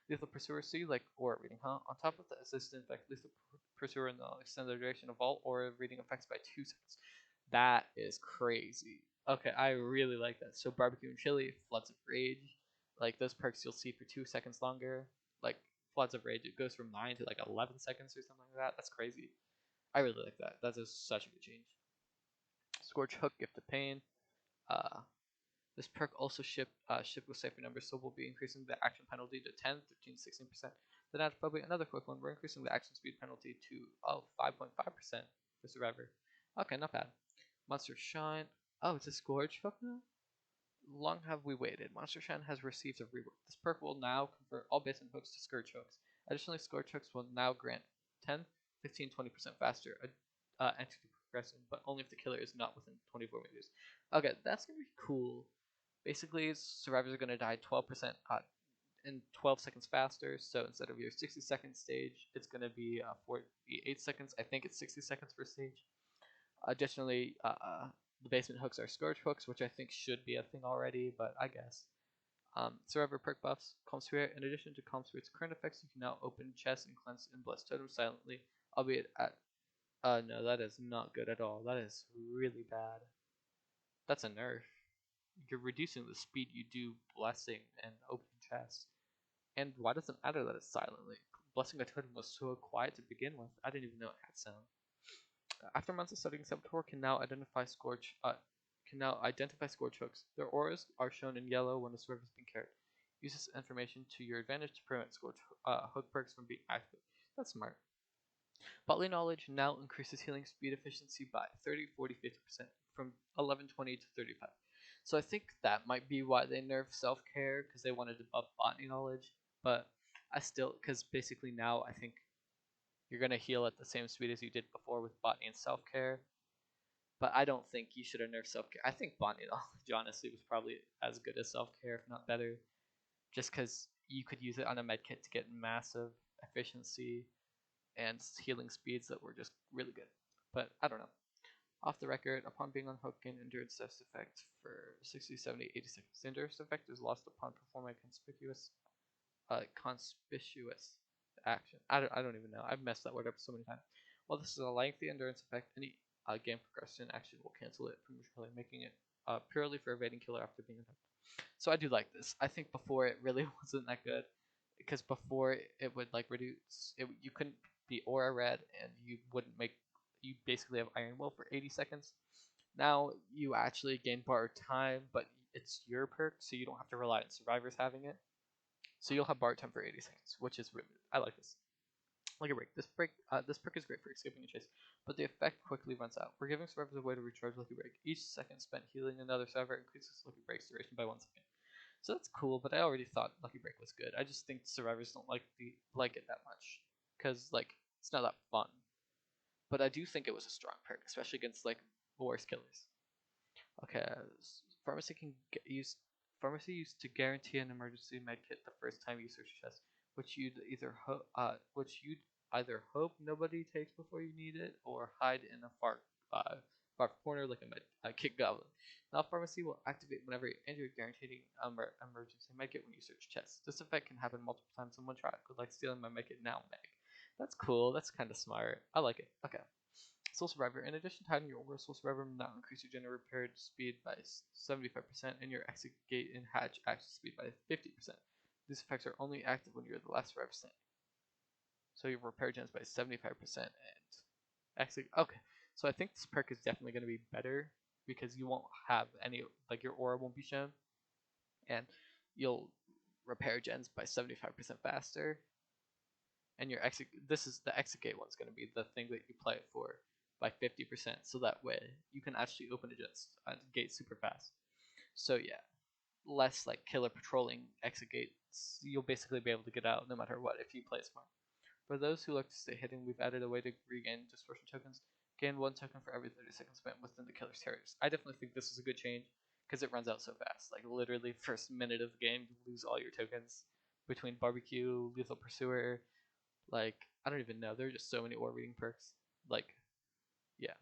Lethal Pursuer, so you like aura reading, huh? On top of the assistant effect, Lethal Pursuer and the extended duration of all aura reading effects by 2 seconds. That is crazy. Okay, I really like that. So Barbecue and Chili, Floods of Rage, like those perks you'll see for 2 seconds longer. Like Floods of Rage, it goes from 9 to like 11 seconds or something like that. That's crazy. I really like that. That is such a good change. Scorch Hook, Gift of Pain. This perk also shipped with safer numbers, so we'll be increasing the action penalty to 10, 13, 16%. Then that's probably another quick one. We're increasing the action speed penalty to 5.5% for Survivor. Okay, not bad. Monster Shine. Oh, it's a Scourge hook now? Long have we waited. Monster Shine has received a rework. This perk will now convert all basement hooks to Scourge hooks. Additionally, Scourge hooks will now grant 10, 15, 20% faster entity progression, but only if the killer is not within 24 meters. Okay, that's going to be cool. Basically, survivors are going to die 12% in 12 seconds faster. So instead of your 60-second stage, it's going to be 48 seconds. I think it's 60 seconds per stage. Additionally, the basement hooks are Scourge hooks, which I think should be a thing already, but I guess. Survivor perk buffs, Calm Spirit. In addition to Calm Spirit's current effects, you can now open chests and cleanse and bless totems silently, albeit at. No, that is not good at all. That is really bad. That's a nerf. You're reducing the speed you do blessing and open chests. And why does it matter that it's silently? Blessing a totem was so quiet to begin with. I didn't even know it had sound. After months of studying, Saboteur can now identify Scorch hooks. Their auras are shown in yellow when the survivor is being carried. Use this information to your advantage to prevent Scorch hook perks from being activated. That's smart. Bodily Knowledge now increases healing speed efficiency by 30, 40, 50% from 1120 to 35. So I think that might be why they nerfed self-care, because they wanted to buff Botany Knowledge. But I still, because basically now I think you're going to heal at the same speed as you did before with Botany and self-care. But I don't think you should have nerfed self-care. I think Botany Knowledge, honestly, was probably as good as self-care, if not better. Just because you could use it on a medkit to get massive efficiency and healing speeds that were just really good. But I don't know. Off the record, upon being unhooked, gain endurance test effect for 60, 70, 80 seconds. The endurance effect is lost upon performing a conspicuous action. I don't even know. I've messed that word up so many times. While this is a lengthy endurance effect, any game progression action will cancel it prematurely, making it purely for evading killer after being unhooked. So I do like this. I think before it really wasn't that good, because before it would like reduce it, you couldn't be aura red and you wouldn't make, you basically have Iron Will for 80 seconds. Now you actually gain borrowed time, but it's your perk, so you don't have to rely on survivors having it. So you'll have borrowed time for 80 seconds, which is really, I like this. Lucky Break. This perk is great for escaping a chase, but the effect quickly runs out. We're giving survivors a way to recharge Lucky Break. Each second spent healing another survivor increases Lucky Break's duration by 1 second. So that's cool, but I already thought Lucky Break was good. I just think survivors don't like it that much because like it's not that fun. But I do think it was a strong perk, especially against like worse killers. Okay, pharmacy can use pharmacy used to guarantee an emergency med kit the first time you search a chest, which you'd either hope nobody takes before you need it, or hide in a far corner like a kit goblin. Now pharmacy will activate whenever you enter, guaranteeing emergency med kit when you search chests. This effect can happen multiple times in one try. Good luck stealing my med kit now, Meg. That's cool. That's kind of smart. I like it. Okay. Soul Survivor. In addition to hiding your aura, Soul Survivor will now increase your general repair speed by 75% and your exit gate and hatch access speed by 50%. These effects are only active when you're the last survivor standing. So your repair gens by 75% and exit. Okay, so I think this perk is definitely going to be better because you won't have any, like your aura won't be shown, and you'll repair gens by 75% faster. And your exit, this is the exit gate one's going to be the thing that you play it for by 50%, so that way you can actually open a gate super fast. So yeah, less like killer patrolling exit gates. You'll basically be able to get out no matter what if you play smart. For those who like to stay hidden, we've added a way to regain dispersion tokens. Gain 1 token for every 30 seconds spent within the killer's territories. I definitely think this is a good change because it runs out so fast. Like literally first minute of the game, you lose all your tokens between barbecue, lethal pursuer. Like I don't even know. There are just so many ore reading perks. Like yeah.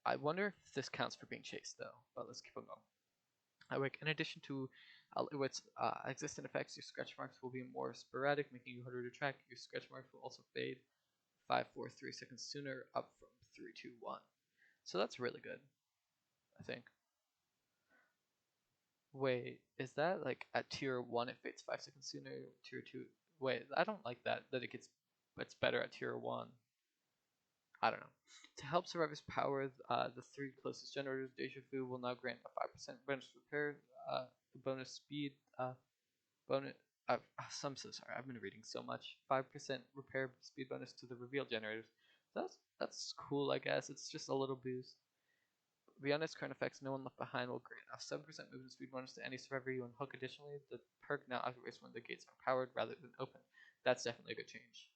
I wonder if this counts for being chased though. But let's keep on going. Like in addition to its existing effects, your scratch marks will be more sporadic, making you harder to track. Your scratch marks will also fade 5, 4, 3 seconds sooner, up from 3, 2, 1. So that's really good, I think. Wait, is that like at tier 1 it fades 5 seconds sooner? Tier 2? Wait, I don't like that it's better at tier 1. I don't know. To help survivors power the 3 closest generators, Deja Vu will now grant a 5% bonus repair, bonus speed, bonus. I'm so sorry. I've been reading so much. 5% repair speed bonus to the reveal generators. That's cool. I guess it's just a little boost. Beyond its current effects, no one left behind will grant a 7% movement speed bonus to any survivor you unhook. Additionally, the perk now activates when the gates are powered rather than open. That's definitely a good change.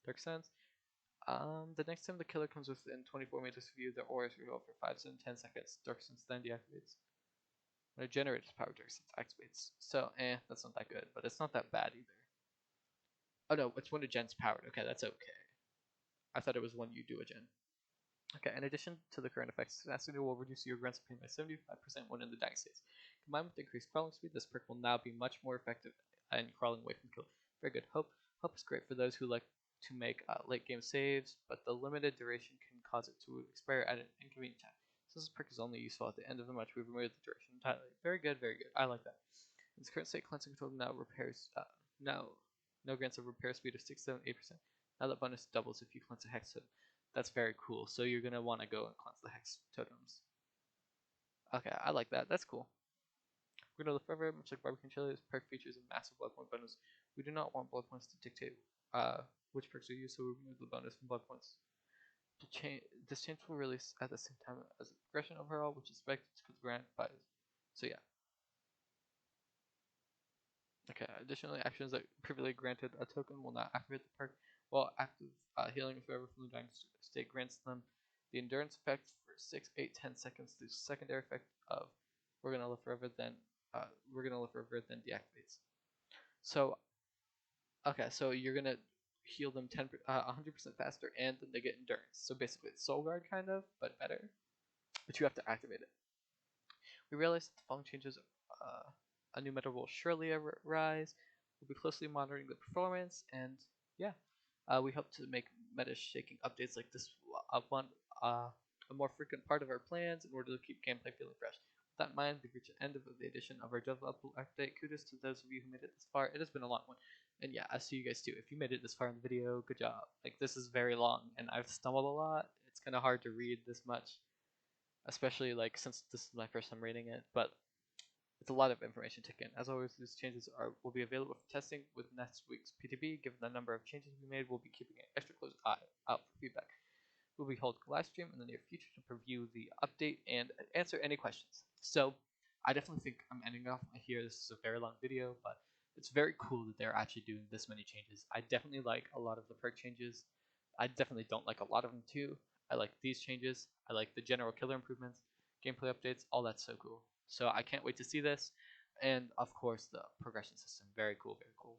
Dark Sense. The next time the killer comes within 24 meters of you, the aura is revealed for 5 to 10 seconds. Dark Sense then deactivates. When it generates power, Dark Sense activates. So, that's not that good, but it's not that bad either. Oh no, it's when a gen's powered. Okay, that's okay. I thought it was when you do a gen. Okay, in addition to the current effects, tenacity will reduce your grants pain by 75% when in the dying states. Combined with increased crawling speed, this perk will now be much more effective in crawling away from kill. Very good. Hope is great for those who like to make late game saves, but the limited duration can cause it to expire at an inconvenient time. Since this perk is only useful at the end of the match, we've removed the duration entirely. Very good, very good. I like that. In its current state, cleansing control now repairs no grants a repair speed of 6, 7, 8%. Now that bonus doubles if you cleanse a hex totem. That's very cool. So you're gonna want to go and cleanse the hex totems. Okay, I like that. That's cool. We're gonna live forever, much like barbecue and chili. This perk features a massive blood point bonus. We do not want blood points to dictate which perks are used, so we remove the bonus from blood points. This change will release at the same time as the progression overall, which is expected to grant by. So yeah. Okay, additionally, actions that previously granted a token will not activate the perk, while active healing a survivor from the dying state grants them the endurance effect for 6, 8, 10 seconds. The secondary effect of we're gonna live forever then deactivates. So okay, so you're gonna heal them 100% faster, and then they get endurance. So basically, it's Soul Guard kind of, but better. But you have to activate it. We realize that the following changes, a new meta will surely arise. We'll be closely monitoring the performance, and yeah, we hope to make meta shaking updates like this a more frequent part of our plans in order to keep gameplay feeling fresh. With that in mind, we've reached the end of the edition of our develop update. Kudos to those of you who made it this far. It has been a long one, and yeah, I see you guys too. If you made it this far in the video, good job. Like this is very long, and I've stumbled a lot. It's kind of hard to read this much, especially like since this is my first time reading it, but It's a lot of information to take in. As always, these changes will be available for testing with next week's PTB. Given the number of changes we made, we'll be keeping an extra close eye out for feedback. We'll be holding a live stream in the near future to preview the update and answer any questions. So I definitely think I'm ending off here. This is a very long video, but it's very cool that they're actually doing this many changes. I definitely like a lot of the perk changes. I definitely don't like a lot of them too. I like these changes. I like the general killer improvements, gameplay updates, all that's so cool. So I can't wait to see this. And of course the progression system, very cool, very cool.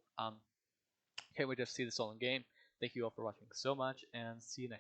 Can't wait to see this all in game. Thank you all for watching so much, and see you next time.